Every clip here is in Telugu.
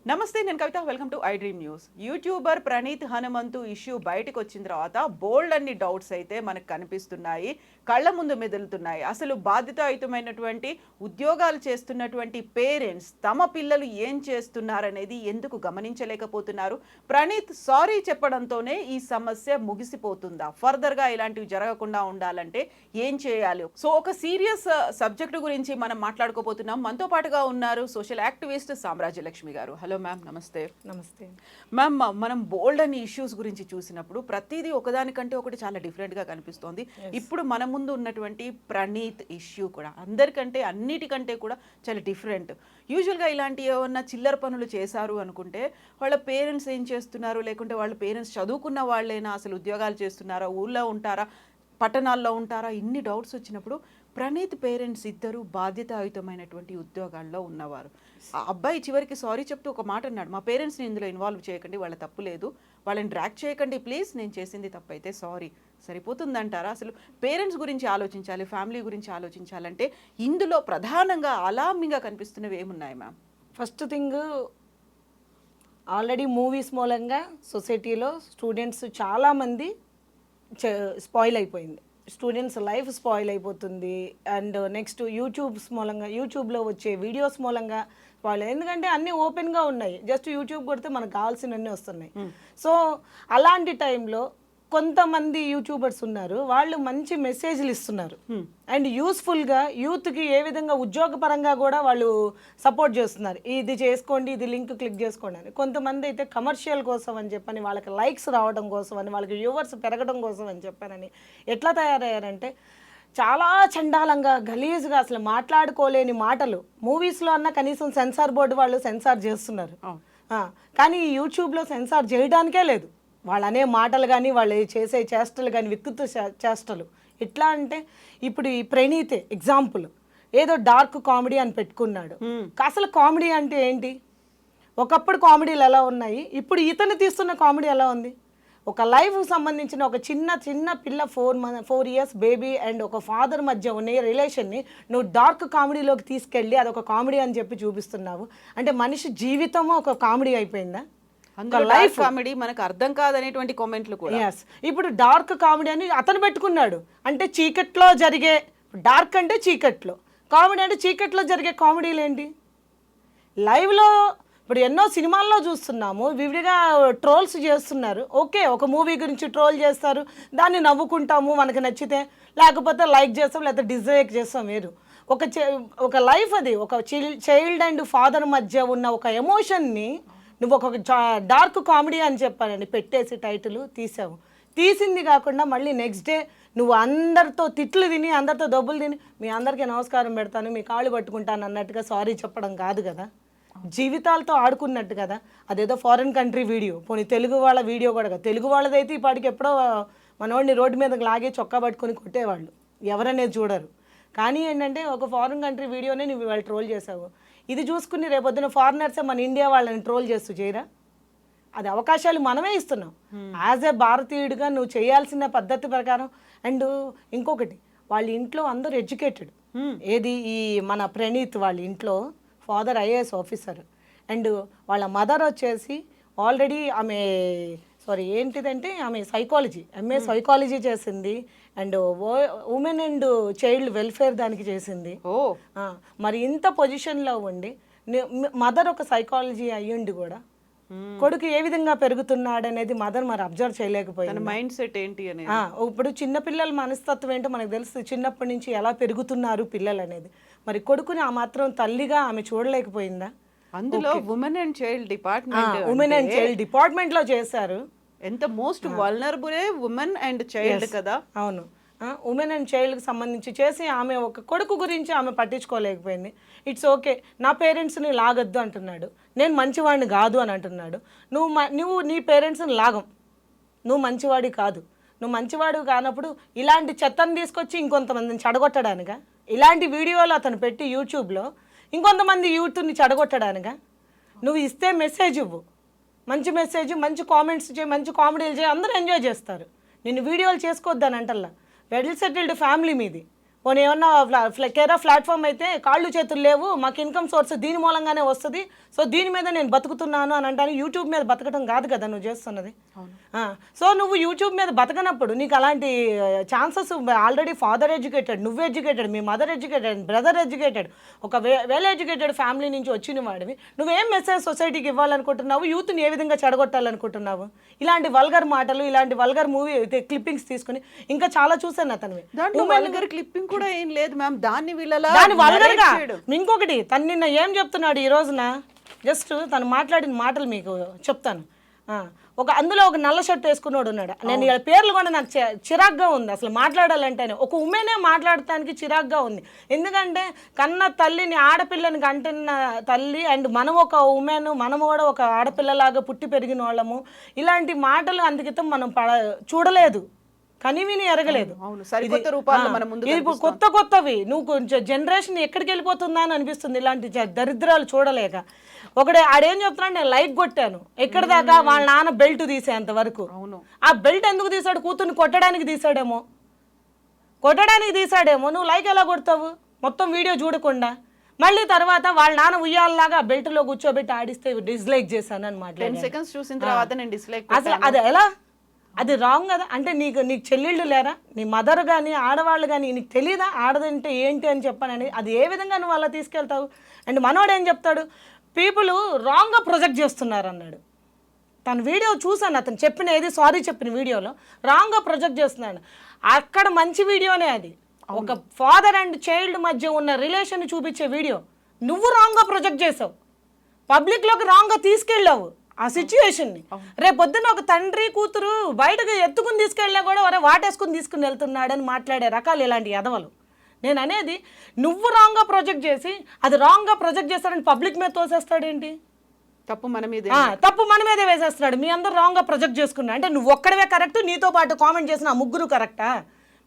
నమస్తే, నేను Kavitha. Welcome to iDream News. YouTuber Praneeth Hanumanthu issue బయటకు వచ్చిన తర్వాత బోల్డ్ అన్ని డౌట్స్ అయితే మనకు కనిపిస్తున్నాయి, కళ్ళ ముందు మెదులుతున్నాయి. అసలు బాధ్యతాయుతమైనటువంటి ఉద్యోగాలు చేస్తున్నటువంటి పేరెంట్స్ తమ పిల్లలు ఏం చేస్తున్నారనేది ఎందుకు గమనించలేకపోతున్నారు? ప్రణీత్ సారీ చెప్పడంతోనే ఈ సమస్య ముగిసిపోతుందా? ఫర్దర్గా ఇలాంటివి జరగకుండా ఉండాలంటే ఏం చేయాలి? సో ఒక సీరియస్ సబ్జెక్టు గురించి మనం మాట్లాడుకోబోతున్నాం. మనతో పాటుగా ఉన్నారు సోషల్ యాక్టివిస్ట్ సామ్రాజ్యలక్ష్మి గారు. హలో మ్యామ్, నమస్తే. నమస్తే మ్యామ్, మనం బోల్డ్ అని ఇష్యూస్ గురించి చూసినప్పుడు ప్రతిదీ ఒకదానికంటే ఒకటి చాలా డిఫరెంట్గా కనిపిస్తోంది. ఇప్పుడు మన ముందు ఉన్నటువంటి ప్రణీత్ ఇష్యూ కూడా అందరికంటే అన్నిటికంటే కూడా చాలా డిఫరెంట్. యూజువల్గా ఇలాంటి ఏమన్నా చిల్లర పనులు చేశారు అనుకుంటే వాళ్ళ పేరెంట్స్ ఏం చేస్తున్నారు, లేకుంటే వాళ్ళ పేరెంట్స్ చదువుకున్న వాళ్ళైనా, అసలు ఉద్యోగాలు చేస్తున్నారా, ఊళ్ళో ఉంటారా, పట్టణాల్లో ఉంటారా, ఇన్ని డౌట్స్ వచ్చినప్పుడు ప్రణీత్ పేరెంట్స్ ఇద్దరు బాధ్యతాయుతమైనటువంటి ఉద్యోగాల్లో ఉన్నవారు. ఆ అబ్బాయి చివరికి సారీ చెప్తూ ఒక మాట అన్నాడు, మా పేరెంట్స్ని ఇందులో ఇన్వాల్వ్ చేయకండి, వాళ్ళ తప్పు లేదు, వాళ్ళని డ్రాక్ చేయకండి ప్లీజ్, నేను చేసింది తప్పు అయితే సారీ. సరిపోతుందంటారా? అసలు పేరెంట్స్ గురించి ఆలోచించాలి, ఫ్యామిలీ గురించి ఆలోచించాలంటే ఇందులో ప్రధానంగా అలామింగ్గా కనిపిస్తున్నవి ఏమున్నాయి ma'am? First thing, already movies మూలంగా సొసైటీలో స్టూడెంట్స్ చాలామంది స్పాయిల్ అయిపోయింది. స్టూడెంట్స్ లైఫ్ స్పాయిల్ అయిపోతుంది. అండ్ నెక్స్ట్ యూట్యూబ్లో వచ్చే వీడియోస్ మూలంగా స్పాయిల్, ఎందుకంటే అన్నీ ఓపెన్గా ఉన్నాయి, జస్ట్ యూట్యూబ్ కొడితే మనకు కావాల్సినవన్నీ వస్తున్నాయి. సో అలాంటి టైంలో కొంతమంది యూట్యూబర్స్ ఉన్నారు, వాళ్ళు మంచి మెసేజ్లు ఇస్తున్నారు అండ్ యూస్ఫుల్గా యూత్కి ఏ విధంగా ఉద్యోగపరంగా కూడా వాళ్ళు సపోర్ట్ చేస్తున్నారు. ఇది చేసుకోండి, ఇది లింక్ క్లిక్ చేసుకోండి అని. కొంతమంది అయితే కమర్షియల్ కోసం అని చెప్పని, వాళ్ళకి లైక్స్ రావడం కోసం అని, వాళ్ళకి వ్యూవర్స్ పెరగడం కోసం అని చెప్పానని ఎట్లా తయారయ్యారంటే చాలా చండాలంగా, గలీజ్గా, అసలు మాట్లాడుకోలేని మాటలు. మూవీస్లో అన్న కనీసం సెన్సార్ బోర్డు వాళ్ళు సెన్సార్ చేస్తున్నారు, కానీ యూట్యూబ్లో సెన్సార్ చేయడానికే లేదు. వాళ్ళు అనే మాటలు కానీ, వాళ్ళు చేసే చేష్టలు కానీ వికృత చేష్టలు. ఎట్లా అంటే ఇప్పుడు ఈ ప్రణీతే ఎగ్జాంపుల్, ఏదో డార్క్ కామెడీ అని పెట్టుకున్నాడు. అసలు కామెడీ అంటే ఏంటి? ఒకప్పుడు కామెడీలు ఎలా ఉన్నాయి, ఇప్పుడు ఇతను తీస్తున్న కామెడీ ఎలా ఉంది? ఒక లైఫ్కి సంబంధించిన ఒక చిన్న పిల్ల 4 years బేబీ అండ్ ఒక ఫాదర్ మధ్య ఉన్న రిలేషన్ని నువ్వు డార్క్ కామెడీలోకి తీసుకెళ్ళి అదొక కామెడీ అని చెప్పి చూపిస్తున్నావు. అంటే మనిషి జీవితము ఒక కామెడీ అయిపోయిందా? లైఫ్ కామెడీ మనకు అర్థం కాదనేటువంటి కామెంట్లు కూడా. ఇప్పుడు డార్క్ కామెడీ అని అతను పెట్టుకున్నాడు. అంటే చీకట్లో జరిగే, డార్క్ అంటే చీకట్లో, కామెడీ అంటే చీకట్లో జరిగే కామెడీలు ఏంటి? లైవ్లో ఇప్పుడు ఎన్నో సినిమాల్లో చూస్తున్నాము, వివిడిగా ట్రోల్స్ చేస్తున్నారు. ఓకే, ఒక మూవీ గురించి ట్రోల్ చేస్తారు, దాన్ని నవ్వుకుంటాము మనకు నచ్చితే, లేకపోతే లైక్ చేస్తాం, లేకపోతే డిస్లైక్ చేస్తాం. వేరు ఒక లైఫ్, అది ఒక చైల్డ్ అండ్ ఫాదర్ మధ్య ఉన్న ఒక ఎమోషన్ని నువ్వు ఒక డార్క్ కామెడీ అని చెప్పానని పెట్టేసి టైటిల్ తీసావు. తీసింది కాకుండా మళ్ళీ నెక్స్ట్ డే నువ్వు అందరితో తిట్లు తిని, అందరితో దెబ్బలు తిని, మీ అందరికీ నమస్కారం పెడతాను, మీ కాళ్ళు పట్టుకుంటాను అన్నట్టుగా సారీ చెప్పడం కాదు కదా, జీవితాలతో ఆడుకున్నట్టు కదా. అదేదో ఫారిన్ కంట్రీ వీడియో, పోనీ తెలుగు వాళ్ళ వీడియో కూడా కదా. తెలుగు వాళ్ళదైతే ఈ పాటికి ఎప్పుడో మనోడిని రోడ్డు మీదకి లాగే చొక్కా పట్టుకొని కొట్టేవాళ్ళు, ఎవరనేది చూడరు. కానీ ఏంటంటే ఒక ఫారిన్ కంట్రీ వీడియోనే నువ్వు వాళ్ళు ట్రోల్ చేసావు. ఇది చూసుకుని రేపొద్దున ఫారినర్సే మన ఇండియా వాళ్ళని ట్రోల్ చేస్తూ చేయరా? అది అవకాశాలు మనమే ఇస్తున్నాం యాజ్ ఏ భారతీయుడిగా. నువ్వు చేయాల్సిన పద్ధతి ప్రకారం. అండ్ ఇంకొకటి, వాళ్ళ ఇంట్లో అందరూ ఎడ్యుకేటెడ్. ఏది ఈ మన ప్రణీత్ వాళ్ళ ఇంట్లో ఫాదర్ IAS ఆఫీసర్ అండ్ వాళ్ళ మదర్ వచ్చేసి ఆల్రెడీ ఆమె ఏంటిదంటే ఆమె సైకాలజీ, MA సైకాలజీ చేసింది and women and child welfare దానికి చేసింది. మరి ఇంత పొజిషన్లో ఉండి మదర్ ఒక సైకాలజీ అయ్యుండి కూడా కొడుకు ఏ విధంగా పెరుగుతున్నాడు అనేది మదర్ మరి అబ్జర్వ్ చేయలేకపోయింది. మైండ్ సెట్ ఏంటి అని. ఇప్పుడు చిన్నపిల్లల మనస్తత్వం ఏంటో మనకు తెలుస్తుంది, చిన్నప్పటి నుంచి ఎలా పెరుగుతున్నారు పిల్లలు అనేది. మరి కొడుకుని ఆ మాత్రం తల్లిగా ఆమె చూడలేకపోయిందా? అందులో ఉమెన్ అండ్ చైల్డ్ డిపార్ట్మెంట్ లో చేశారు. ఎంత most vulnerable women and child కదా. అవును, ఉమెన్ అండ్ చైల్డ్కి సంబంధించి చేసి ఆమె ఒక కొడుకు గురించి ఆమె పట్టించుకోలేకపోయింది. ఇట్స్ ఓకే, నా పేరెంట్స్ని లాగొద్దు అంటున్నాడు, నేను మంచివాడిని కాదు అని అంటున్నాడు. నువ్వు నీ పేరెంట్స్ని లాగం, నువ్వు మంచివాడి కాదు. నువ్వు మంచివాడు కానప్పుడు ఇలాంటి చెత్తను తీసుకొచ్చి ఇంకొంతమందిని చెడగొట్టడానిగా, ఇలాంటి వీడియోలు అతను పెట్టి యూట్యూబ్లో ఇంకొంతమంది యూత్ని చెడగొట్టడానిగా. నువ్వు ఇస్తే మెసేజ్ ఇవ్వు, మంచి మెసేజ్, మంచి కామెంట్స్ చేయి, మంచి కామెడీలు చేయి, అందరూ ఎంజాయ్ చేస్తారు. నిన్ను వీడియోలు చేసుకోవద్దని అంటల్లా. వెల్ సెటిల్డ్ ఫ్యామిలీ మీది, పోనీ ఏమన్నా కేరా ప్లాట్ఫామ్ అయితే కాళ్ళు చేతులు లేవు, మాకు ఇన్కమ్ సోర్స్ దీని మూలంగానే వస్తుంది, సో దీని మీద నేను బతుకుతున్నాను అని అంటాను. యూట్యూబ్ మీద బతకడం కాదు కదా నువ్వు చేస్తున్నది. సో నువ్వు యూట్యూబ్ మీద బతకనప్పుడు నీకు అలాంటి ఛాన్సెస్, ఆల్రెడీ ఫాదర్ ఎడ్యుకేటెడ్, నువ్వు ఎడ్యుకేటెడ్, మీ మదర్ ఎడ్యుకేటెడ్, బ్రదర్ ఎడ్యుకేటెడ్, ఒక వెల్ ఎడ్యుకేటెడ్ ఫ్యామిలీ నుంచి వచ్చిన వాడివి, నువ్వేం మెసేజ్ సొసైటీకి ఇవ్వాలనుకుంటున్నావు, యూత్ని ఏ విధంగా చెడగొట్టాలనుకుంటున్నావు? ఇలాంటి వల్గర్ మాటలు, ఇలాంటి వల్గర్ మూవీ క్లిప్పింగ్స్ తీసుకుని ఇంకా చాలా చూసాను అతనివి. దాంట్లో వల్గర్ క్లిప్పింగ్ కూడా ఏం లేదు మ్యామ్, దాన్ని వీళ్ళలా దాని వల్గర్గా. ఇంకొకటి తను నిన్న ఏం చెప్తున్నాడు ఈ రోజున, జస్ట్ తను మాట్లాడిన మాటలు మీకు చెప్తాను. అందులో ఒక నల్ల షర్ట్ వేసుకున్నాడు ఉన్నాడు, నేను ఇలా పేర్లు కూడా నాకు చిరాగ్గా ఉంది అసలు మాట్లాడాలంటేనే. ఒక ఉమెనే మాట్లాడటానికి చిరాగ్గా ఉంది. ఎందుకంటే కన్న తల్లిని, ఆడపిల్లని కంటున్న తల్లి, అండ్ మనం ఒక ఉమెన్, మనము కూడా ఒక ఆడపిల్లలాగా పుట్టి పెరిగిన వాళ్ళము. ఇలాంటి మాటలు అందుకితం మనం చూడలేదు, కనివిని ఎరగలేదు. ఇప్పుడు కొత్తవి నువ్వు కొంచెం జనరేషన్ ఎక్కడికి వెళ్ళిపోతుందా అని అనిపిస్తుంది ఇలాంటి దరిద్రాలు చూడలేక. ఒకడే ఆడేం చెప్తున్నాడు, నేను లైక్ కొట్టాను ఎక్కడ దాకా, వాళ్ళ నాన్న బెల్ట్ తీసేంత వరకు. ఆ బెల్ట్ ఎందుకు తీసాడు? కూతుర్ని కొట్టడానికి తీసాడేమో, నువ్వు లైక్ ఎలా కొడతావు మొత్తం వీడియో చూడకుండా? మళ్ళీ తర్వాత వాళ్ళ నాన్న ఉయ్యాలలాగా బెల్ట్ లో కూర్చోబెట్టి ఆడిస్తే డిస్లైక్ చేశాను అని మాట్లాడాను. అసలు అది ఎలా, అది రాంగ్ కదా. అంటే నీకు చెల్లెళ్ళు లేరా, నీ మదర్ కానీ ఆడవాళ్ళు కానీ, నీకు తెలీదా ఆడదంటే ఏంటి అని చెప్పానని? అది ఏ విధంగా నువ్వు అలా తీసుకెళ్తావు? అండ్ మనోడు ఏం చెప్తాడు, పీపుల్ రాంగ్గా ప్రొజెక్ట్ చేస్తున్నారు అన్నాడు. తన వీడియో చూశాను, అతను చెప్పిన సారీ చెప్పిన వీడియోలో రాంగ్గా ప్రొజెక్ట్ చేస్తున్నాడు. అక్కడ మంచి వీడియోనే అది, ఒక ఫాదర్ అండ్ చైల్డ్ మధ్య ఉన్న రిలేషన్ చూపించే వీడియో. నువ్వు రాంగ్గా ప్రొజెక్ట్ చేసావు, పబ్లిక్లోకి రాంగ్గా తీసుకెళ్ళావు ఆ సిచ్యువేషన్ని. రేపొద్దున ఒక తండ్రి కూతురు బయటకు ఎత్తుకుని తీసుకెళ్ళినా కూడా వాటేసుకుని తీసుకుని వెళ్తున్నాడని మాట్లాడే రకాలు ఇలాంటి ఎదవలు. నేను అనేది, నువ్వు రాంగ్గా ప్రొజెక్ట్ చేసి అది రాంగ్గా ప్రొజెక్ట్ చేస్తాడని పబ్లిక్ మీద తోసేస్తాడేంటి? తప్పు మన మీదే వేసేస్తున్నాడు. మీ అందరూ రాంగ్గా ప్రొజెక్ట్ చేసుకున్నా అంటే నువ్వు ఒక్కడవే కరెక్ట్, నీతో పాటు కామెంట్ చేసిన ఆ ముగ్గురు కరెక్టా?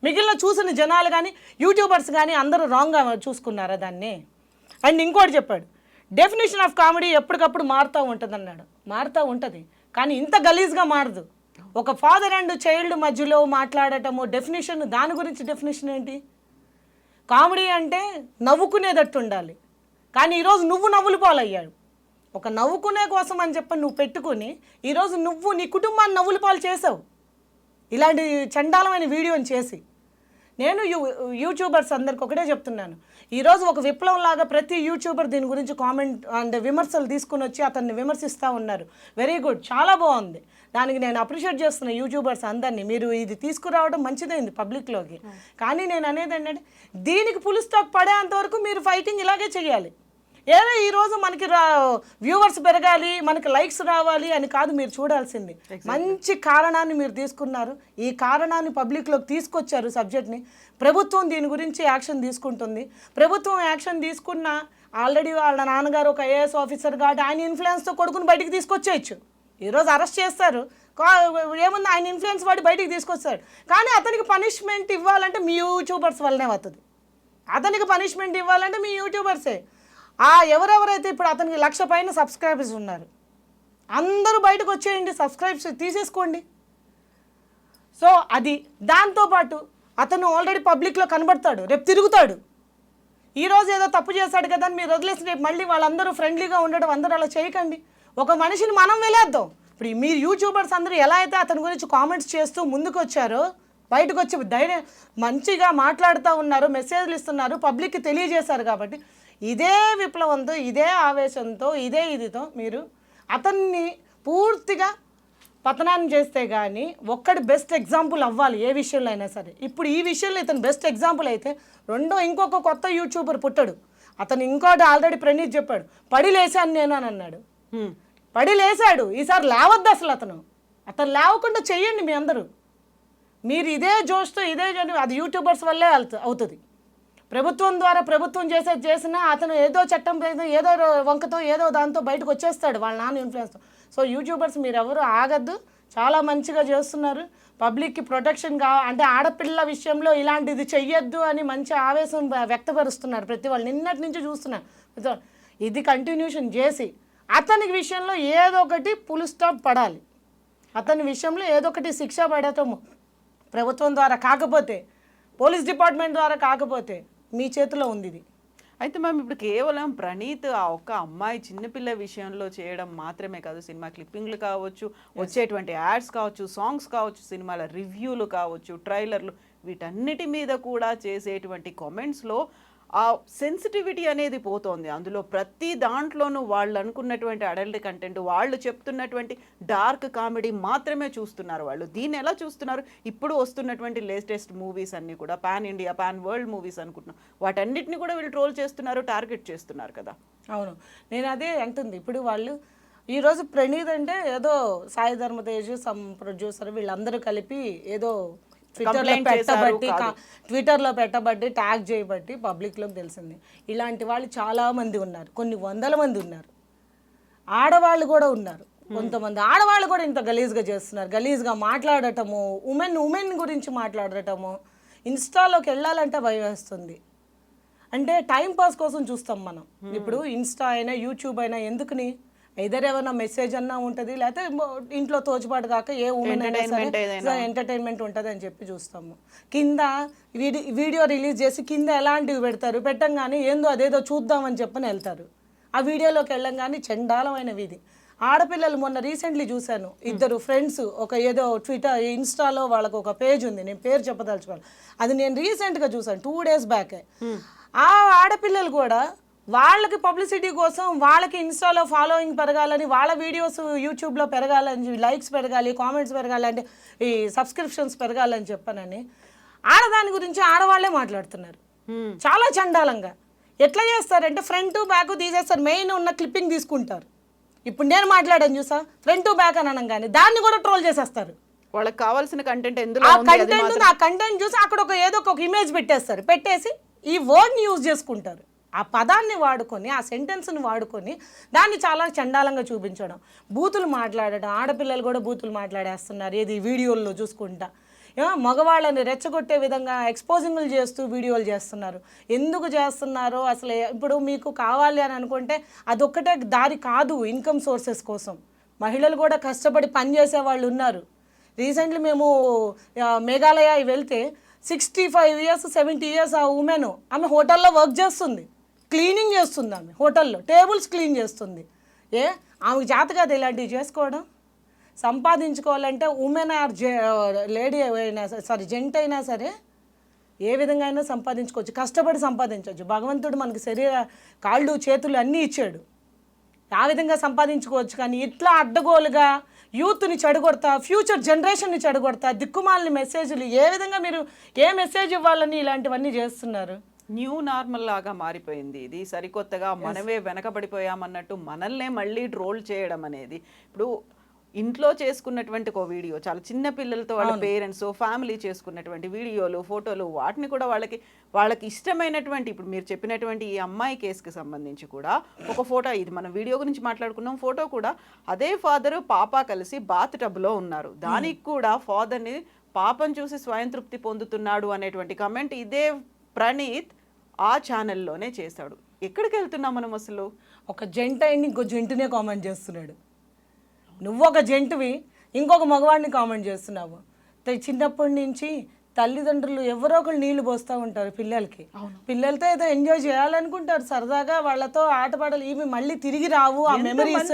మిగిలిన చూసిన జనాలు కానీ యూట్యూబర్స్ కానీ అందరూ రాంగ్గా చూసుకున్నారా దాన్ని? అండ్ ఇంకోటి చెప్పాడు, డెఫినేషన్ ఆఫ్ కామెడీ ఎప్పటికప్పుడు మారుతూ ఉంటుంది అన్నాడు. మారుతూ ఉంటుంది కానీ ఇంత గలీజ్గా మారదు. ఒక ఫాదర్ అండ్ చైల్డ్ మధ్యలో మాట్లాడటము డెఫినేషన్, దాని గురించి డెఫినేషన్ ఏంటి? కామెడీ అంటే నవ్వుకునేటట్టు ఉండాలి, కానీ ఈరోజు నువ్వు నవ్వులు పాలయ్యాడు. ఒక నవ్వుకునే కోసం అని చెప్పి నువ్వు పెట్టుకుని ఈరోజు నువ్వు నీ కుటుంబాన్ని నవ్వులు పాలు చేసావు ఇలాంటి చండాలమైన వీడియోని చేసి. నేను యూట్యూబర్స్ అందరికి ఒకటే చెప్తున్నాను, ఈరోజు ఒక విప్లవంలాగా ప్రతి యూట్యూబర్ దీని గురించి కామెంట్ అండ్ విమర్శలు తీసుకుని వచ్చి అతన్ని విమర్శిస్తూ ఉన్నారు. వెరీ గుడ్, చాలా బాగుంది, దానికి నేను అప్రిషియేట్ చేస్తున్నా యూట్యూబర్స్ అందరినీ. మీరు ఇది తీసుకురావడం మంచిదైంది పబ్లిక్లోకి. కానీ నేను అనేది ఏంటంటే, దీనికి పులి స్టాక్ పడేంతవరకు మీరు ఫైటింగ్ ఇలాగే చేయాలి. ఏదో ఈరోజు మనకి వ్యూవర్స్ పెరగాలి, మనకి లైక్స్ రావాలి అని కాదు మీరు చూడాల్సింది. మంచి కారణాన్ని మీరు తీసుకున్నారు, ఈ కారణాన్ని పబ్లిక్లోకి తీసుకొచ్చారు సబ్జెక్ట్ని. ప్రభుత్వం దీని గురించి యాక్షన్ తీసుకుంటుంది. ప్రభుత్వం యాక్షన్ తీసుకున్న ఆల్రెడీ వాళ్ళ నాన్నగారు ఒక ఐఏఎస్ ఆఫీసర్ కాబట్టి ఆయన ఇన్ఫ్లుయెన్స్తో కొడుకుని బయటికి తీసుకొచ్చేయచ్చు. ఈరోజు అరెస్ట్ చేస్తారు, ఏముంది, ఆయన ఇన్ఫ్లుయెన్స్ వాడి బయటికి తీసుకొస్తాడు. కానీ అతనికి పనిష్మెంట్ ఇవ్వాలంటే మీ యూట్యూబర్స్ వల్లనే అవుతుంది. అతనికి పనిష్మెంట్ ఇవ్వాలంటే మీ యూట్యూబర్సే. ఎవరెవరైతే ఇప్పుడు అతనికి 1,00,000 పైన సబ్స్క్రైబర్స్ ఉన్నారు, అందరూ బయటకు వచ్చేయండి, సబ్స్క్రైబ్స్ తీసేసుకోండి. సో అది దాంతోపాటు అతను ఆల్రెడీ పబ్లిక్లో కనబడతాడు, రేపు తిరుగుతాడు. ఈరోజు ఏదో తప్పు చేశాడు కదా అని మీరు వదిలేసి రేపు మళ్ళీ వాళ్ళందరూ ఫ్రెండ్లీగా ఉండడం, అందరూ అలా చేయకండి. ఒక మనిషిని మనం వెళ్ళేద్దాం. ఇప్పుడు మీరు యూట్యూబర్స్ అందరూ ఎలా అయితే అతని గురించి కామెంట్స్ చేస్తూ ముందుకు వచ్చారో, బయటకు వచ్చి ధైర్యం మంచిగా మాట్లాడుతూ ఉన్నారు, మెసేజ్లు ఇస్తున్నారు, పబ్లిక్కి తెలియజేశారు. కాబట్టి ఇదే విప్లవంతో, ఇదే ఆవేశంతో, ఇదే ఇదితో మీరు అతన్ని పూర్తిగా పతనాన్ని చేస్తే కానీ ఒక్కడి బెస్ట్ ఎగ్జాంపుల్ అవ్వాలి ఏ విషయంలో అయినా సరే. ఇప్పుడు ఈ విషయంలో ఇతను బెస్ట్ ఎగ్జాంపుల్ అయితే ఇంకొక కొత్త యూట్యూబర్ పుట్టాడు. అతను ఇంకోటి ఆల్రెడీ ప్రణీత్ చెప్పాడు, పడి లేచాను నేను అని అన్నాడు. పడి లేచాడు, ఈసారి లేవద్దు అసలు. అతను లేవకుండా చెయ్యండి మీ అందరూ. మీరు ఇదే జోష్తో ఇదే అది యూట్యూబర్స్ వల్లే అవుతుంది. ప్రభుత్వం ద్వారా ప్రభుత్వం చేసినా అతను ఏదో చట్టం ఏదో వంకతో ఏదో దాంతో బయటకు వచ్చేస్తాడు వాళ్ళ నాన్న ఇన్ఫ్లుయెన్స్తో. సో యూట్యూబర్స్ మీరు ఎవరు ఆగద్దు, చాలా మంచిగా చేస్తున్నారు. పబ్లిక్కి ప్రొటెక్షన్ అంటే ఆడపిల్ల విషయంలో ఇలాంటిది చెయ్యొద్దు అని మంచి ఆవేశం వ్యక్తపరుస్తున్నారు ప్రతి వాళ్ళు. నిన్నటి నుంచి చూస్తున్నారు. ఇది కంటిన్యూషన్ చేసి అతనికి విషయంలో ఏదో ఒకటి పుల్ స్టాప్ పడాలి. అతని విషయంలో ఏదో ఒకటి శిక్ష పడటము ప్రభుత్వం ద్వారా. కాకపోతే పోలీస్ డిపార్ట్మెంట్ ద్వారా కాకపోతే మీ చేతిలో ఉంది ఇది. అయితే మ్యామ్ ఇప్పుడు కేవలం ప్రణీత్ ఆ ఒక్క అమ్మాయి చిన్నపిల్ల విషయంలో చేయడం మాత్రమే కాదు, సినిమా క్లిప్పింగ్లు కావచ్చు, వచ్చేటువంటి యాడ్స్ కావచ్చు, సాంగ్స్ కావచ్చు, సినిమాల రివ్యూలు కావచ్చు, ట్రైలర్లు, వీటన్నిటి మీద కూడా చేసేటువంటి కామెంట్స్లో ఆ సెన్సిటివిటీ అనేది పోతోంది. అందులో ప్రతి దాంట్లోనూ వాళ్ళు అనుకున్నటువంటి అడల్ట్ కంటెంట్, వాళ్ళు చెప్తున్నటువంటి డార్క్ కామెడీ మాత్రమే చూస్తున్నారు. వాళ్ళు దీన్ని ఎలా చూస్తున్నారు? ఇప్పుడు వస్తున్నటువంటి లేటెస్ట్ మూవీస్ అన్నీ కూడా pan India, pan world movies అనుకుంటున్నాం, వాటన్నిటిని కూడా వీళ్ళు ట్రోల్ చేస్తున్నారు, టార్గెట్ చేస్తున్నారు కదా. అవును, నేను అదే అంటుంది. ఇప్పుడు వాళ్ళు ఈరోజు ప్రణీత్ అంటే ఏదో సాయి ధర్మతేజ్, సమ్ ప్రొడ్యూసర్, వీళ్ళందరూ కలిపి ఏదో ట్విట్టర్లో పెట్టబట్టి ట్యాగ్ చేయబట్టి పబ్లిక్లోకి తెలిసింది. ఇలాంటి వాళ్ళు చాలామంది ఉన్నారు, కొన్ని వందల మంది ఉన్నారు. ఆడవాళ్ళు కూడా ఉన్నారు, కొంతమంది ఆడవాళ్ళు కూడా ఇంత గలీజ్గా చేస్తున్నారు. గలీజ్గా మాట్లాడటము, ఉమెన్ గురించి మాట్లాడటము, ఇన్స్టాలోకి వెళ్ళాలంటే భయం వేస్తుంది. అంటే టైంపాస్ కోసం చూస్తాం మనం. ఇప్పుడు ఇన్స్టా అయినా యూట్యూబ్ అయినా ఎందుకని, ఎదర్ ఏమైనా మెసేజ్ అన్నా ఉంటుంది, లేకపోతే ఇంట్లో తోచిపాటు కాక ఏ ఉమెన్ అయినా సరే ఎంటర్టైన్మెంట్ ఉంటుంది అని చెప్పి చూస్తాము. కింద వీడియో రిలీజ్ చేసి కింద ఎలాంటివి పెడతారు, పెట్టంగానే ఏందో అదేదో చూద్దామని చెప్పని వెళ్తారు. ఆ వీడియోలోకి వెళ్ళంగానే చండాలమైన వీధి. ఆడపిల్లలు మొన్న రీసెంట్లీ చూశాను, ఇద్దరు ఫ్రెండ్స్ ఒక ఏదో ట్విట్టర్ ఇన్స్టాలో వాళ్ళకు ఒక పేజ్ ఉంది, నేను పేరు చెప్పదలుచుకోవాలి, అది నేను రీసెంట్గా చూసాను 2 days బ్యాకే. ఆ ఆడపిల్లలు కూడా వాళ్ళకి పబ్లిసిటీ కోసం, వాళ్ళకి ఇన్స్టాలో ఫాలోయింగ్ పెరగాలని, వాళ్ళ వీడియోస్ యూట్యూబ్లో పెరగాలని, లైక్స్ పెరగాలి, కామెంట్స్ పెరగాలి, అంటే ఈ సబ్స్క్రిప్షన్స్ పెరగాలని చెప్పానని ఆడదాని గురించి ఆడవాళ్లే మాట్లాడుతున్నారు చాలా చండాలంగా. ఎట్లా చేస్తారంటే ఫ్రంట్ బ్యాక్ తీసేస్తారు, మెయిన్ ఉన్న క్లిప్పింగ్ తీసుకుంటారు. ఇప్పుడు నేను మాట్లాడాను చూసా, ఫ్రంట్ బ్యాక్ అని అనగానే దాన్ని కూడా ట్రోల్ చేసేస్తారు. వాళ్ళకి కావాల్సిన కంటెంట్ ఎందులో ఆ కంటెంట్ చూసి అక్కడ ఏదో ఒక ఇమేజ్ పెట్టేస్తారు, పెట్టేసి ఈ వర్డ్ని యూజ్ చేసుకుంటారు. ఆ పదాన్ని వాడుకొని, ఆ సెంటెన్స్ని వాడుకొని దాన్ని చాలా చండాలంగా చూపించడం, బూతులు మాట్లాడడం. ఆడపిల్లలు కూడా బూతులు మాట్లాడేస్తున్నారు, ఏది వీడియోల్లో చూసుకుంటా. మగవాళ్ళని రెచ్చగొట్టే విధంగా ఎక్స్పోజింగ్లు చేస్తూ వీడియోలు చేస్తున్నారు. ఎందుకు చేస్తున్నారో అసలు, ఇప్పుడు మీకు కావాలి అని అనుకుంటే అదొక్కటే దారి కాదు. ఇన్కమ్ సోర్సెస్ కోసం మహిళలు కూడా కష్టపడి పనిచేసే వాళ్ళు ఉన్నారు. రీసెంట్లీ మేము మేఘాలయ వెళ్తే 65 years 70 years ఆ ఉమెన్, ఆమె హోటల్లో వర్క్ చేస్తుంది, క్లీనింగ్ చేస్తుంది, ఆమె హోటల్లో టేబుల్స్ క్లీన్ చేస్తుంది. ఆమెకు చేత కాదు ఇలాంటివి చేసుకోవడం. సంపాదించుకోవాలంటే ఉమెన్ ఆర్ లేడీ అయినా సారీ జెంట్ అయినా సరే ఏ విధంగా అయినా సంపాదించుకోవచ్చు, కష్టపడి సంపాదించవచ్చు. భగవంతుడు మనకి శరీర కాళ్ళు చేతులు అన్నీ ఇచ్చాడు, ఆ విధంగా సంపాదించుకోవచ్చు. కానీ ఇట్లా అడ్డగోలుగా యూత్ని చెడగొడతా, ఫ్యూచర్ జనరేషన్ని చెడగొడతా, దిక్కుమాలిన మెసేజ్లు, ఏ విధంగా మీరు ఏ మెసేజ్ ఇవ్వాలని ఇలాంటివన్నీ చేస్తున్నారు? న్యూ నార్మల్ లాగా మారిపోయింది ఇది. సరికొత్తగా మనమే వెనకబడిపోయామన్నట్టు మనల్నే మళ్ళీ ట్రోల్ చేయడం అనేది. ఇప్పుడు ఇంట్లో చేసుకున్నటువంటి ఒక వీడియో, చాలా చిన్న పిల్లలతో వాళ్ళ పేరెంట్స్ ఫ్యామిలీ చేసుకున్నటువంటి వీడియోలు, ఫోటోలు, వాటిని కూడా వాళ్ళకి ఇష్టమైనటువంటి, ఇప్పుడు మీరు చెప్పినటువంటి ఈ అమ్మాయి కేసుకి సంబంధించి కూడా ఒక ఫోటో, ఇది మనం వీడియో గురించి మాట్లాడుకున్నాం, ఫోటో కూడా అదే ఫాదరు పాప కలిసి బాత్ టబ్లో ఉన్నారు, దానికి కూడా ఫాదర్ని పాపను చూసి స్వయం తృప్తి పొందుతున్నాడు అనేటువంటి కమెంట్ ఇదే ప్రణీత్ ఆ ఛానల్లోనే చేశాడు. ఎక్కడికి వెళ్తున్నాం మనం అసలు? ఒక జంట అయిన ఇంకో జంటునే కామెంట్ చేస్తున్నాడు. నువ్వు ఒక జంటువి ఇంకొక మగవాడిని కామెంట్ చేస్తున్నావు. చిన్నప్పటి నుంచి తల్లిదండ్రులు ఎవరో ఒకరు నీళ్లు పోస్తూ ఉంటారు పిల్లలకి, పిల్లలతో ఏదో ఎంజాయ్ చేయాలనుకుంటారు, సరదాగా వాళ్ళతో ఆటపాటలు, ఇవి మళ్ళీ తిరిగి రావు ఆ మెమరీస్.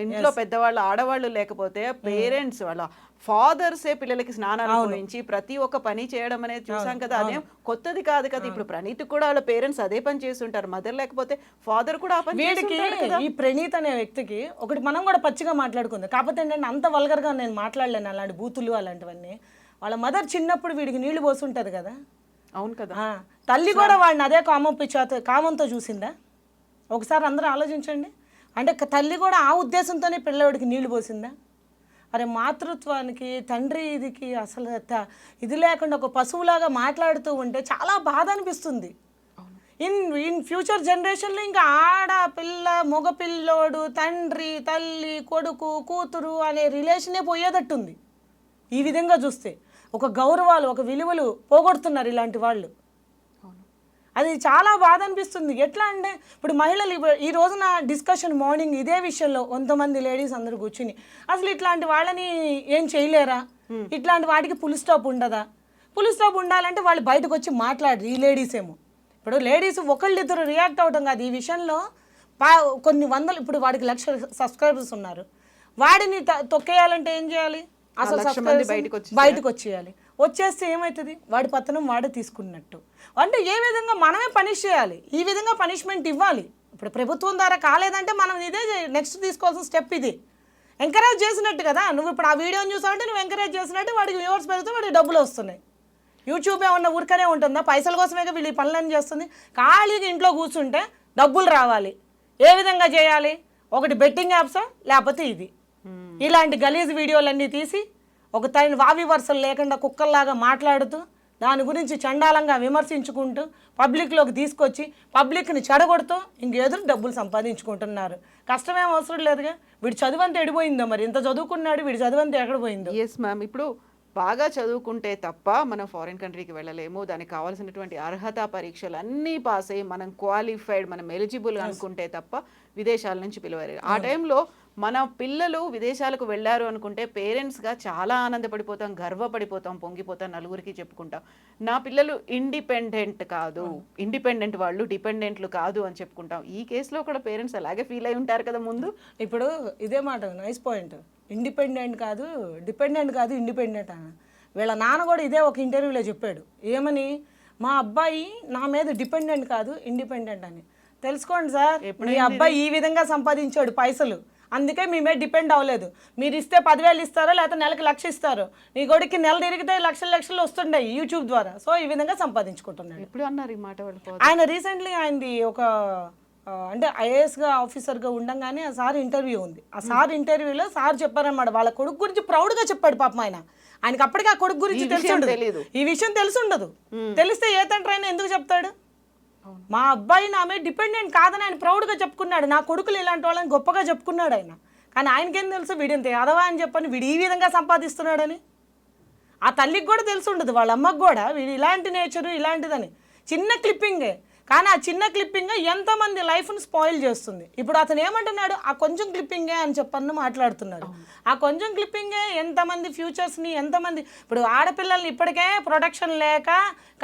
ఇంట్లో పెద్దవాళ్ళు ఆడవాళ్ళు లేకపోతే పేరెంట్స్ వాళ్ళ ఫాదర్సే పిల్లలకి స్నానాలు పోయించి ప్రతి ఒక్క పని చేయడం అనేది చూసాం కదా. అదేం కొత్తది కాదు కదా. ఇప్పుడు ప్రణీత్ కూడా వాళ్ళ పేరెంట్స్ అదే పని చేస్తుంటారు, మదర్ లేకపోతే ఫాదర్ కూడా ఆ పని చేస్తుంటారు. ఈ ప్రణీత్ అనే వ్యక్తికి ఒకటి మనం కూడా పచ్చిగా మాట్లాడుకుంది, కాకపోతే ఏంటంటే అంత వల్గర్గా నేను మాట్లాడలేను అలాంటి బూతులు అలాంటివన్నీ. వాళ్ళ మదర్ చిన్నప్పుడు వీడికి నీళ్లు పోస్తుంటది కదా. అవును కదా. తల్లి కూడా వాడిని అదే కామంతో చూసిందా? ఒకసారి అందరూ ఆలోచించండి. అంటే తల్లి కూడా ఆ ఉద్దేశంతోనే పిల్లవాడికి నీళ్లు పోసిందా? అరే మాతృత్వానికి తండ్రి ఇదికి అసలు ఇది లేకుండా ఒక పశువులాగా మాట్లాడుతూ ఉంటే చాలా బాధ అనిపిస్తుంది. ఇన్ ఫ్యూచర్ జనరేషన్లో ఇంకా ఆడపిల్ల మగపిల్లోడు తండ్రి తల్లి కొడుకు కూతురు అనే రిలేషనే పోయేటట్టుంది. ఈ విధంగా చూస్తే ఒక గౌరవాలు ఒక విలువలు పోగొడుతున్నారు ఇలాంటి వాళ్ళు. అది చాలా బాధ అనిపిస్తుంది. ఎట్లా అంటే ఇప్పుడు మహిళలు ఈ రోజున డిస్కషన్ మార్నింగ్ ఇదే విషయంలో కొంతమంది లేడీస్ అందరూ కూర్చుని అసలు ఇట్లాంటి వాళ్ళని ఏం చేయలేరా, ఇట్లాంటి వాటికి ఫుల్ స్టాప్ ఉండదా? ఫుల్ స్టాప్ ఉండాలంటే వాళ్ళు బయటకు వచ్చి మాట్లాడరు. ఈ లేడీస్ ఏమో ఇప్పుడు లేడీస్ ఒకళ్ళిద్దరు రియాక్ట్ అవడం కాదు ఈ విషయంలో. కొన్ని వందలు, ఇప్పుడు వాడికి 1,00,000 సబ్స్క్రైబర్స్ ఉన్నారు, వాడిని తొక్కేయాలంటే ఏం చేయాలి? అసలు సబ్స్క్రైబర్స్ బయటకు వచ్చేయాలి. వచ్చేస్తే ఏమవుతుంది? వాడి పతనం వాడే తీసుకున్నట్టు. అంటే ఏ విధంగా మనమే పనిష్ చేయాలి, ఈ విధంగా పనిష్మెంట్ ఇవ్వాలి. ఇప్పుడు ప్రభుత్వం ద్వారా కాలేదంటే మనం ఇదే నెక్స్ట్ తీసుకోవాల్సిన స్టెప్ ఇది. ఎంకరేజ్ చేసినట్టు కదా, నువ్వు ఇప్పుడు ఆ వీడియోని చూసావంటే నువ్వు ఎంకరేజ్ చేసినట్టు వాడికి వ్యూవర్స్ పెరిగితే వాడికి డబ్బులు వస్తున్నాయి. యూట్యూబ్ ఏమన్నా ఊరికనే ఉంటుందా? పైసల కోసమే వీళ్ళు ఈ పనులన్నీ చేస్తుంది. ఖాళీగా ఇంట్లో కూర్చుంటే డబ్బులు రావాలి. ఏ విధంగా చేయాలి? ఒకటి బెట్టింగ్ యాప్స్, లేకపోతే ఇది ఇలాంటి గలీజ్ వీడియోలన్నీ తీసి ఒక తగిన వావి వరుసలు లేకుండా కుక్కల్లాగా మాట్లాడుతూ దాని గురించి చండాలంగా విమర్శించుకుంటూ పబ్లిక్లోకి తీసుకొచ్చి పబ్లిక్ని చెడగొడుతూ ఇంకెదురు డబ్బులు సంపాదించుకుంటున్నారు. కష్టమేం అవసరం లేదుగా. వీడి చదువంతా ఎడిపోయిందో, మరి ఇంత చదువుకున్నాడు, వీడి చదువంతా ఎక్కడ పోయిందో? Yes ma'am. ఇప్పుడు బాగా చదువుకుంటే తప్ప మనం ఫారిన్ కంట్రీకి వెళ్ళలేము. దానికి కావాల్సినటువంటి అర్హత పరీక్షలు అన్నీ పాస్ అయ్యి మనం క్వాలిఫైడ్, మనం ఎలిజిబుల్ అనుకుంటే తప్ప విదేశాల నుంచి పిలవలేరు. ఆ టైంలో మన పిల్లలు విదేశాలకు వెళ్ళారు అనుకుంటే పేరెంట్స్గా చాలా ఆనందపడిపోతాం, గర్వపడిపోతాం, పొంగిపోతాం, నలుగురికి చెప్పుకుంటాం. నా పిల్లలు ఇండిపెండెంట్ కాదు, ఇండిపెండెంట్ వాళ్ళు డిపెండెంట్లు కాదు అని చెప్పుకుంటాం. ఈ కేసులో కూడా పేరెంట్స్ అలాగే ఫీల్ అయి ఉంటారు కదా ముందు. ఇప్పుడు ఇదే మాట నైస్ పాయింట్. ఇండిపెండెంట్ కాదు, డిపెండెంట్ కాదు, ఇండిపెండెంట్ అని వీళ్ళ నాన్న కూడా ఇదే ఒక ఇంటర్వ్యూలో చెప్పాడు. ఏమని? మా అబ్బాయి నా మీద డిపెండెంట్ కాదు, ఇండిపెండెంట్ అని. తెలుసుకోండి సార్, మీ అబ్బాయి ఈ విధంగా సంపాదించాడు పైసలు, అందుకే మీ మీద డిపెండ్ అవ్వలేదు. మీరు ఇస్తే 10,000 ఇస్తారో లేకపోతే నెలకు 1,00,000 ఇస్తారు, నీ కొడుక్కి నెల తిరిగితే లక్షలు వస్తుంటాయి యూట్యూబ్ ద్వారా. సో ఈ విధంగా సంపాదించుకుంటున్నాడు. ఎప్పుడు అన్నారు ఈ మాట వాళ్ళు? ఆయన రీసెంట్లీ ఆయనది ఒక అంటే ఐఏఎస్గా ఆఫీసర్గా ఉండగానే ఆ సార్ ఇంటర్వ్యూ ఉంది. ఆ సార్ ఇంటర్వ్యూలో సార్ చెప్పారన్నమాట, వాళ్ళ కొడుకు గురించి ప్రౌడ్గా చెప్పాడు. పాపం ఆయనకి అప్పటికి ఆ కొడుకు గురించి తెలిసి ఈ విషయం తెలిసి ఉండదు. తెలిస్తే ఏ తండ్రి అయినా ఎందుకు చెప్తాడు? మా అబ్బాయి నా మీద డిపెండెంట్ కాదని ఆయన ప్రౌడ్గా చెప్పుకున్నాడు. నా కొడుకులు ఇలాంటి వాళ్ళని గొప్పగా చెప్పుకున్నాడు ఆయన. కానీ ఆయనకేం తెలుసు వీడింత యాదవా అని చెప్పని, వీడు ఈ విధంగా సంపాదిస్తున్నాడని. ఆ తల్లికి కూడా తెలిసి ఉండదు, వాళ్ళ అమ్మకు కూడా వీడు ఇలాంటి నేచరు ఇలాంటిదని. చిన్న క్లిప్పింగే, కానీ ఆ చిన్న క్లిప్పింగ్ ఎంతమంది లైఫ్ని స్పాయిల్ చేస్తుంది. ఇప్పుడు అతను ఏమంటున్నాడు? ఆ కొంచెం క్లిప్పింగే అని చెప్పని మాట్లాడుతున్నాడు. ఆ కొంచెం క్లిప్పింగే ఎంతమంది ఫ్యూచర్స్ని, ఎంతమంది ఇప్పుడు ఆడపిల్లల్ని ఇప్పటికే ప్రొటెక్షన్ లేక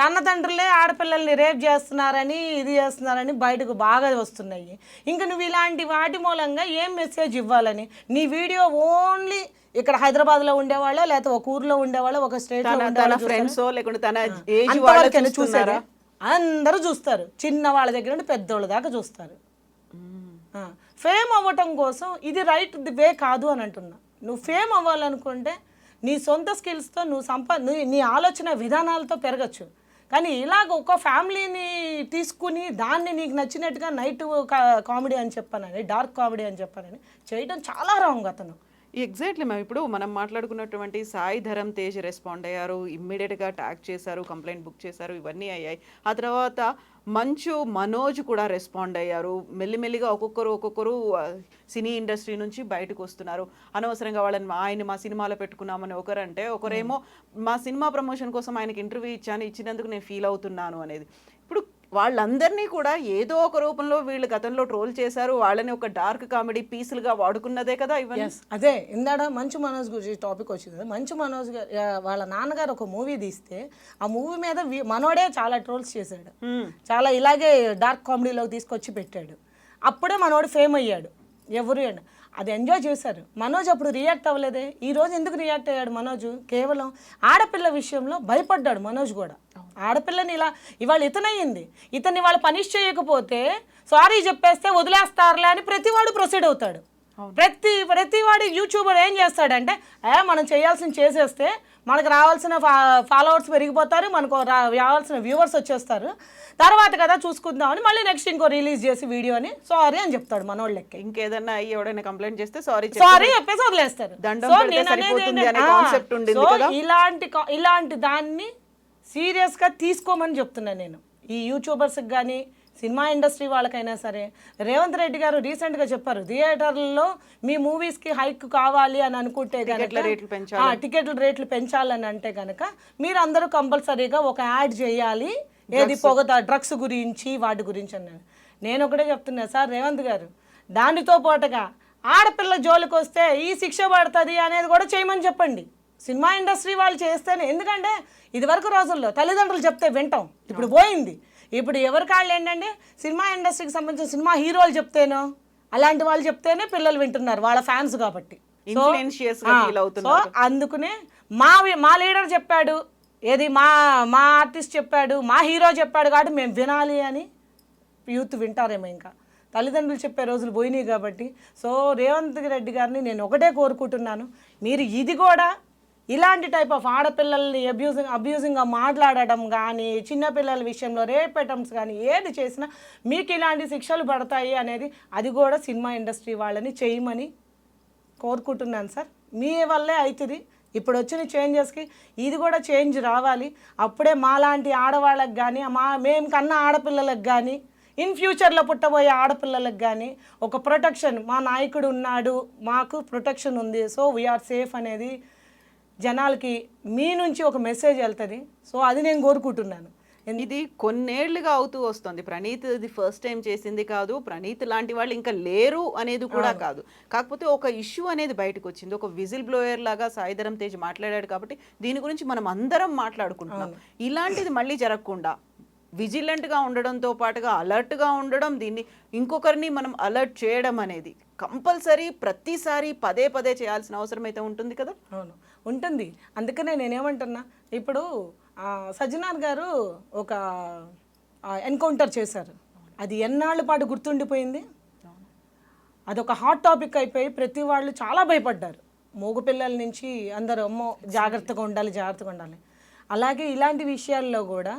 కన్న తండ్రులే ఆడపిల్లల్ని రేప్ చేస్తున్నారని, ఇది చేస్తున్నారని బయటకు బాగా వస్తున్నాయి. ఇంకా నువ్వు ఇలాంటి వాటి మూలంగా ఏం మెసేజ్ ఇవ్వాలని? నీ వీడియో ఓన్లీ ఇక్కడ హైదరాబాద్లో ఉండేవాళ్ళో లేకపోతే ఒక ఊర్లో ఉండేవాళ్ళో ఒక స్టేట్లో చూసారా? అందరూ చూస్తారు, చిన్న వాళ్ళ దగ్గర నుండి పెద్దోళ్ళ దాకా చూస్తారు. ఫేమ్ అవ్వటం కోసం ఇది రైట్ వే కాదు అని అంటున్నా. నువ్వు ఫేమ్ అవ్వాలనుకుంటే నీ సొంత స్కిల్స్తో నువ్వు నీ ఆలోచన విధానాలతో పెరగచ్చు. కానీ ఇలాగ ఒక ఫ్యామిలీని తీసుకుని దాన్ని నీకు నచ్చినట్టుగా నైట్ కామెడీ అని చెప్పానని, డార్క్ కామెడీ అని చెప్పానని చేయడం చాలా రాంగ్ అతను. Exactly ma'am. ఇప్పుడు మనం మాట్లాడుకున్నటువంటి సాయి ధరమ్ తేజ్ రెస్పాండ్ అయ్యారు, ఇమ్మీడియట్గా ట్యాగ్ చేశారు, కంప్లైంట్ బుక్ చేశారు, ఇవన్నీ అయ్యాయి. ఆ తర్వాత మంచు మనోజ్ కూడా రెస్పాండ్ అయ్యారు. మెల్లిమెల్లిగా ఒక్కొక్కరు సినీ ఇండస్ట్రీ నుంచి బయటకు వస్తున్నారు. అనవసరంగా వాళ్ళని ఆయన మా సినిమాలో పెట్టుకున్నామని ఒకరంటే, ఒకరేమో మా సినిమా ప్రమోషన్ కోసం ఆయనకి ఇంటర్వ్యూ ఇచ్చినందుకు నేను ఫీల్ అవుతున్నాను అనేది. ఇప్పుడు వాళ్ళందరినీ కూడా ఏదో ఒక రూపంలో వీళ్ళు గతంలో ట్రోల్ చేశారు, వాళ్ళని ఒక డార్క్ కామెడీ పీసులుగా వాడుకున్నదే కదా ఇవన్నీ. అదే ఇందాడ మంచు మనోజ్ గురించి టాపిక్ వచ్చింది కదా. మంచు మనోజ్ వాళ్ళ నాన్నగారు ఒక మూవీ తీస్తే ఆ మూవీ మీద మనోడే చాలా ట్రోల్స్ చేశాడు, చాలా ఇలాగే డార్క్ కామెడీలోకి తీసుకొచ్చి పెట్టాడు. అప్పుడే మనోడు ఫేమ్ అయ్యాడు. ఎవరు అది ఎంజాయ్ చేశారు. మనోజ్ అప్పుడు రియాక్ట్ అవ్వలేదే. ఈరోజు ఎందుకు రియాక్ట్ అయ్యాడు మనోజ్? కేవలం ఆడపిల్ల విషయంలో భయపడ్డాడు మనోజ్ కూడా. ఆడపిల్లని ఇవాళ ఇతనయ్యింది, ఇతన్ని వాళ్ళు పనిష్ చేయకపోతే సారీ చెప్పేస్తే వదిలేస్తారులే అని ప్రతివాడు ప్రొసీడ్ అవుతాడు. ప్రతివాడు యూట్యూబర్ ఏం చేస్తాడంటే మనం చేయాల్సింది చేసేస్తే మనకు రావాల్సిన ఫాలోవర్స్ పెరిగిపోతారు, మనకు రావాల్సిన వ్యూవర్స్ వచ్చేస్తారు, తర్వాత కదా చూసుకుందామని మళ్ళీ నెక్స్ట్ ఇంకో రిలీజ్ చేసి వీడియోని సారీ అని చెప్తాడు మనోళ్ళకి. ఇంకేదన్నా ఎవడైనా కంప్లైంట్ చేస్తే సారీ చెప్పేసి వదిలేస్తారు. ఇలాంటి దాన్ని సీరియస్గా తీసుకోమని చెప్తున్నాను నేను ఈ యూట్యూబర్స్కి కానీ సినిమా ఇండస్ట్రీ వాళ్ళకైనా సరే. రేవంత్ రెడ్డి గారు రీసెంట్గా చెప్పారు, థియేటర్లలో మీ మూవీస్కి హైక్ కావాలి అని అనుకుంటే కనుక టికెట్ల రేట్లు పెంచాలని అంటే కనుక మీరు అందరూ కంపల్సరీగా ఒక యాడ్ చేయాలి, ఏది డ్రగ్స్ గురించి వాటి గురించి అన్నాను. నేను ఒకటే చెప్తున్నా సార్ రేవంత్ గారు, దానితో పాటుగా ఆడపిల్ల జోలికి వస్తే ఈ శిక్ష పడుతుంది అనేది కూడా చేయమని చెప్పండి. సినిమా ఇండస్ట్రీ వాళ్ళు చేస్తేనే, ఎందుకంటే ఇదివరకు రోజుల్లో తల్లిదండ్రులు చెప్తే వింటాం, ఇప్పుడు పోయింది. ఇప్పుడు ఎవరి కాళ్ళు ఏంటంటే సినిమా ఇండస్ట్రీకి సంబంధించిన సినిమా హీరోలు చెప్తేనో అలాంటి వాళ్ళు చెప్తేనే పిల్లలు వింటున్నారు, వాళ్ళ ఫ్యాన్స్ కాబట్టి. Influentious గా feel సో అవుతున్నారు. అందుకనే మా లీడర్ చెప్పాడు, ఏది మా ఆర్టిస్ట్ చెప్పాడు, మా హీరో చెప్పాడు కాబట్టి మేము వినాలి అని యూత్ వింటారేమో. ఇంకా తల్లిదండ్రులు చెప్పే రోజులు పోయినాయి కాబట్టి. సో రేవంత్ రెడ్డి గారిని నేను ఒకటే కోరుకుంటున్నాను, మీరు ఇది కూడా ఇలాంటి టైప్ ఆఫ్ ఆడపిల్లల్ని అబ్యూజింగ్గా మాట్లాడడం కానీ, చిన్నపిల్లల విషయంలో రేప్ అటెంప్ట్స్ కానీ ఏది చేసినా మీకు ఇలాంటి శిక్షలు పడతాయి అనేది, అది కూడా సినిమా ఇండస్ట్రీ వాళ్ళని చేయమని కోరుకుంటున్నాను సార్. మీ వల్లే అవుతుంది. ఇప్పుడు వచ్చిన చేంజెస్కి ఇది కూడా చేంజ్ రావాలి. అప్పుడే మాలాంటి ఆడవాళ్ళకి కానీ, మేము కన్నా ఆడపిల్లలకు కానీ, ఇన్ ఫ్యూచర్లో పుట్టబోయే ఆడపిల్లలకు కానీ ఒక ప్రొటెక్షన్, మా నాయకుడు ఉన్నాడు, మాకు ప్రొటెక్షన్ ఉంది, సో వీఆర్ సేఫ్ అనేది జనాలకి మీ నుంచి ఒక మెసేజ్ వెళ్తుంది. సో అది నేను కోరుకుంటున్నాను. ఇది కొన్నేళ్లుగా అవుతూ వస్తుంది. ప్రణీత్ ఇది ఫస్ట్ టైం చేసింది కాదు, ప్రణీత్ లాంటి వాళ్ళు ఇంకా లేరు అనేది కూడా కాదు. కాకపోతే ఒక ఇష్యూ అనేది బయటకు వచ్చింది, ఒక విజిల్ బ్లోయర్ లాగా సాయిధరం తేజ్ మాట్లాడాడు కాబట్టి దీని గురించి మనం అందరం మాట్లాడుకుంటున్నాం. ఇలాంటిది మళ్ళీ జరగకుండా విజిలెంట్గా ఉండడంతో పాటుగా అలర్ట్గా ఉండడం, దీన్ని ఇంకొకరిని మనం అలర్ట్ చేయడం అనేది కంపల్సరీ ప్రతిసారి పదే పదే చేయాల్సిన అవసరం అయితే ఉంటుంది కదా. అవును, ఉంటుంది. అందుకనే నేనేమంటున్నా, ఇప్పుడు సజ్జనార్ గారు ఒక ఎన్కౌంటర్ చేశారు, అది ఎన్నాళ్ళ పాటు గుర్తుండిపోయింది. అదొక హాట్ టాపిక్ అయిపోయి ప్రతి వాళ్ళు చాలా భయపడ్డారు. మగపిల్లల నుంచి అందరూ అమ్మో జాగ్రత్తగా ఉండాలి. అలాగే ఇలాంటి విషయాల్లో కూడా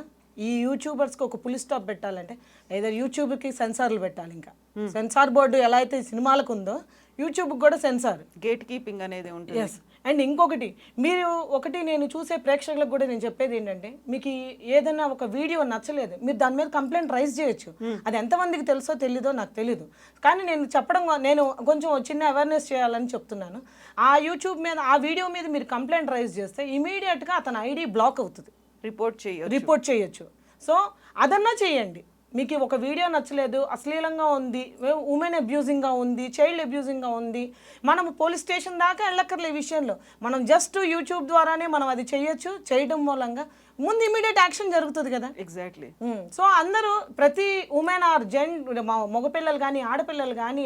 ఈ యూట్యూబర్స్కి ఒక పులి స్టాప్ పెట్టాలంటే లేదా యూట్యూబ్కి సెన్సార్లు పెట్టాలి. ఇంకా సెన్సార్ బోర్డు ఎలా అయితే సినిమాలకు ఉందో యూట్యూబ్కి కూడా సెన్సార్, గేట్ కీపింగ్ అనేది ఉంటుంది. ఎస్. అండ్ ఇంకొకటి, నేను చూసే ప్రేక్షకులకు కూడా నేను చెప్పేది ఏంటంటే, మీకు ఏదైనా ఒక వీడియో నచ్చలేదు, మీరు దాని మీద కంప్లైంట్ రైజ్ చేయొచ్చు. అది ఎంతమందికి తెలుసో తెలీదో నాకు తెలీదు, కానీ నేను కొంచెం చిన్న అవేర్నెస్ చేయాలని చెప్తున్నాను. ఆ యూట్యూబ్ మీద ఆ వీడియో మీద మీరు కంప్లైంట్ రైజ్ చేస్తే ఇమీడియట్గా అతని ఐడి బ్లాక్ అవుతుంది, రిపోర్ట్ చేయొచ్చు. సో అదన్నా చేయండి. మీకు ఒక వీడియో నచ్చలేదు, అశ్లీలంగా ఉంది, ఉమెన్ అబ్యూజింగ్గా ఉంది, చైల్డ్ అబ్యూజింగ్గా ఉంది, మనం పోలీస్ స్టేషన్ దాకా వెళ్ళక్కర్లే ఈ విషయంలో. మనం జస్ట్ యూట్యూబ్ ద్వారానే మనం అది చేయొచ్చు. చేయడం మూలంగా ముందు ఇమీడియట్ యాక్షన్ జరుగుతుంది కదా. ఎగ్జాక్ట్లీ. సో అందరూ ప్రతి ఉమెన్ ఆర్ మగపిల్లలు కానీ, ఆడపిల్లలు కానీ,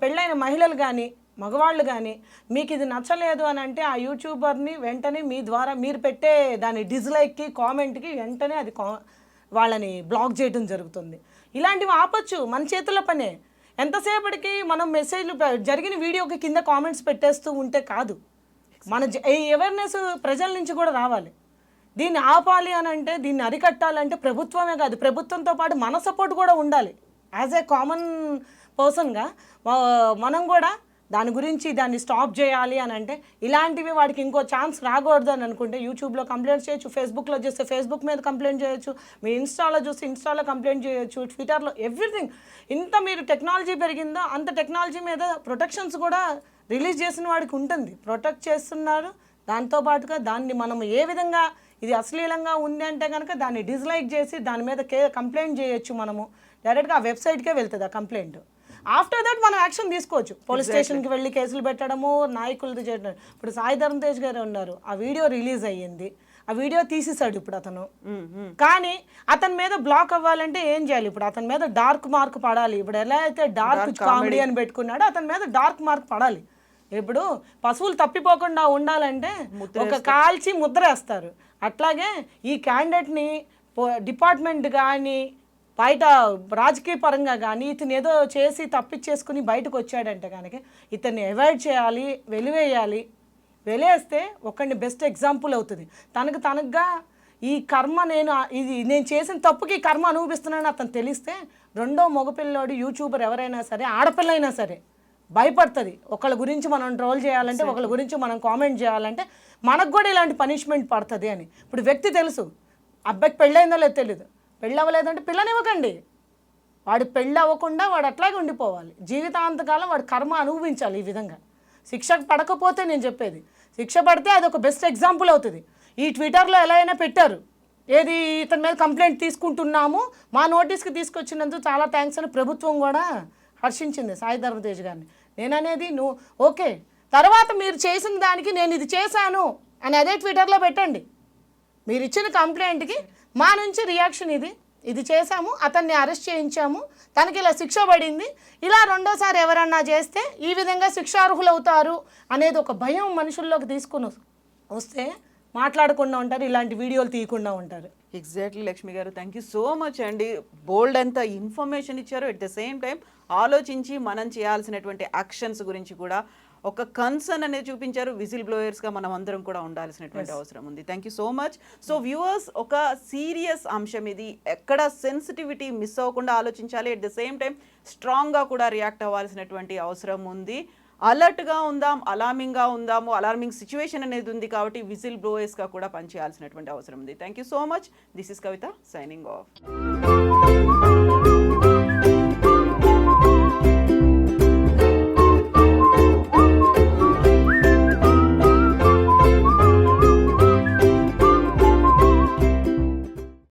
పెళ్ళైన మహిళలు కానీ, మగవాళ్ళు కానీ మీకు ఇది నచ్చలేదు అని అంటే ఆ యూట్యూబర్ని వెంటనే మీ ద్వారా మీరు పెట్టే దాని డిస్లైక్కి, కామెంట్కి వెంటనే అది వాళ్ళని బ్లాక్ చేయడం జరుగుతుంది. ఇలాంటివి ఆపచ్చు, మన చేతుల పనే. ఎంతసేపటికి మనం మెసేజ్లు జరిగిన వీడియోకి కింద కామెంట్స్ పెట్టేస్తూ ఉంటే కాదు. మన అవేర్నెస్ ప్రజల నుంచి కూడా రావాలి. దీన్ని ఆపాలి అని అంటే, దీన్ని అరికట్టాలంటే ప్రభుత్వమే కాదు, ప్రభుత్వంతో పాటు మన సపోర్ట్ కూడా ఉండాలి. యాజ్ ఏ కామన్ పర్సన్గా మనం కూడా దాన్ని స్టాప్ చేయాలి అని అంటే, ఇలాంటివి వాడికి ఇంకో ఛాన్స్ రాకూడదు అని అనుకుంటే యూట్యూబ్లో కంప్లైంట్ చేయొచ్చు, ఫేస్బుక్లో చేస్తే ఫేస్బుక్ మీద కంప్లైంట్ చేయొచ్చు, మీ ఇన్స్టాలో చూస్తే ఇన్స్టాలో కంప్లైంట్ చేయొచ్చు, ట్విట్టర్లో, ఎవ్రీథింగ్. ఇంత మీరు టెక్నాలజీ పెరిగిందో అంత టెక్నాలజీ మీద ప్రొటెక్షన్స్ కూడా రిలీజ్ చేసిన వాడికి ఉంటుంది, ప్రొటెక్ట్ చేస్తున్నారు. దాంతోపాటుగా దాన్ని మనం ఏ విధంగా ఇది అశ్లీలంగా ఉంది అంటే కనుక దాన్ని డిస్లైక్ చేసి దాని మీద కంప్లైంట్ చేయొచ్చు. మనము డైరెక్ట్గా ఆ వెబ్సైట్కే వెళ్తుంది ఆ కంప్లైంట్. ఆఫ్టర్ దట్ మనం యాక్షన్ తీసుకోవచ్చు, పోలీస్ స్టేషన్కి వెళ్ళి కేసులు పెట్టడము, నాయకులతో చేయడం. ఇప్పుడు సాయిధరం తేజ్ గారు ఉన్నారు, ఆ వీడియో రిలీజ్ అయ్యింది, ఆ వీడియో తీసేశాడు ఇప్పుడు అతను. కానీ అతని మీద బ్లాక్ అవ్వాలంటే ఏం చేయాలి? ఇప్పుడు అతని మీద డార్క్ మార్క్ పడాలి. ఇప్పుడు ఎలా అయితే డార్క్ కామెడీ అని పెట్టుకున్నాడో అతని మీద డార్క్ మార్క్ పడాలి. ఇప్పుడు పశువులు తప్పిపోకుండా ఉండాలంటే ఒక కాల్చి ముద్ర వేస్తారు. అట్లాగే ఈ క్యాండిడేట్ని డిపార్ట్మెంట్ కానీ బయట రాజకీయ పరంగా కానీ ఇతను ఏదో చేసి తప్పించేసుకుని బయటకు వచ్చాడంటే కనుక ఇతన్ని అవాయిడ్ చేయాలి, వెలివేయాలి. వెలేస్తే ఒకడిని బెస్ట్ ఎగ్జాంపుల్ అవుతుంది. తనకుగా ఈ కర్మ నేను చేసిన తప్పుకి ఈ కర్మ అనుభవిస్తున్నానని అతను తెలిస్తే రెండో మగపిల్లోడు యూట్యూబర్ ఎవరైనా సరే, ఆడపిల్లైనా సరే భయపడుతుంది. ఒకళ్ళ గురించి మనం ట్రోల్ చేయాలంటే, ఒకళ్ళ గురించి మనం కామెంట్ చేయాలంటే మనకు కూడా ఇలాంటి పనిష్మెంట్ పడుతుంది అని. ఇప్పుడు వ్యక్తి తెలుసు, అబ్బాయికి పెళ్ళైందో లేదో తెలియదు, పెళ్ళి అవ్వలేదంటే పిల్లనివ్వకండి. వాడు పెళ్ళి అవ్వకుండా వాడు అట్లాగే ఉండిపోవాలి, జీవితాంతకాలం వాడు కర్మ అనుభవించాలి. ఈ విధంగా శిక్ష పడకపోతే, నేను చెప్పేది శిక్ష పడితే అది ఒక బెస్ట్ ఎగ్జాంపుల్ అవుతుంది. ఈ ట్విట్టర్లో ఎలా అయినా పెట్టారు, ఏది ఇతని మీద కంప్లైంట్ తీసుకుంటున్నాము, మా నోటీస్కి తీసుకొచ్చినందుకు చాలా థ్యాంక్స్ అని ప్రభుత్వం కూడా హర్షించింది సాయిధరం తేజ్ గారిని. నేననేది నువ్వు ఓకే, తర్వాత మీరు చేసిన దానికి నేను ఇది చేశాను అని అదే ట్విట్టర్లో పెట్టండి. మీరు ఇచ్చిన కంప్లైంట్కి మా నుంచి రియాక్షన్ ఇది చేశాము, అతన్ని అరెస్ట్ చేయించాము, తనకి ఇలా శిక్ష పడింది, ఇలా రెండోసారి ఎవరన్నా చేస్తే ఈ విధంగా శిక్షార్హులు అవుతారు అనేది ఒక భయం మనుషుల్లోకి తీసుకుని వస్తే మాట్లాడకుండా ఉంటారు, ఇలాంటి వీడియోలు తీయకుండా ఉంటారు. ఎగ్జాక్ట్లీ లక్ష్మి గారు, థ్యాంక్ యూ సో మచ్ అండి. బోల్డ్ అంత ఇన్ఫర్మేషన్ ఇచ్చారు. ఎట్ ద సేమ్ టైం ఆలోచించి మనం చేయాల్సినటువంటి యాక్షన్స్ గురించి కూడా ఒక కన్సర్న్ అనేది చూపించారు. విజిల్ బ్లోయర్స్గా మనం అందరం కూడా ఉండాల్సినటువంటి అవసరం ఉంది. Thank you so much. So viewers, ఒక సీరియస్ అంశం ఇది, ఎక్కడ సెన్సిటివిటీ మిస్ అవ్వకుండా ఆలోచించాలి. ఎట్ ద సేమ్ టైం స్ట్రాంగ్గా కూడా రియాక్ట్ అవ్వాల్సినటువంటి అవసరం ఉంది. అలర్ట్గా ఉందాం, అలార్మింగ్గా ఉందాము. అలార్మింగ్ సిచ్యువేషన్ అనేది ఉంది కాబట్టి విజిల్ బ్లోయర్స్గా కూడా పనిచేయాల్సినటువంటి అవసరం ఉంది. Thank you so much. This is Kavitha signing off.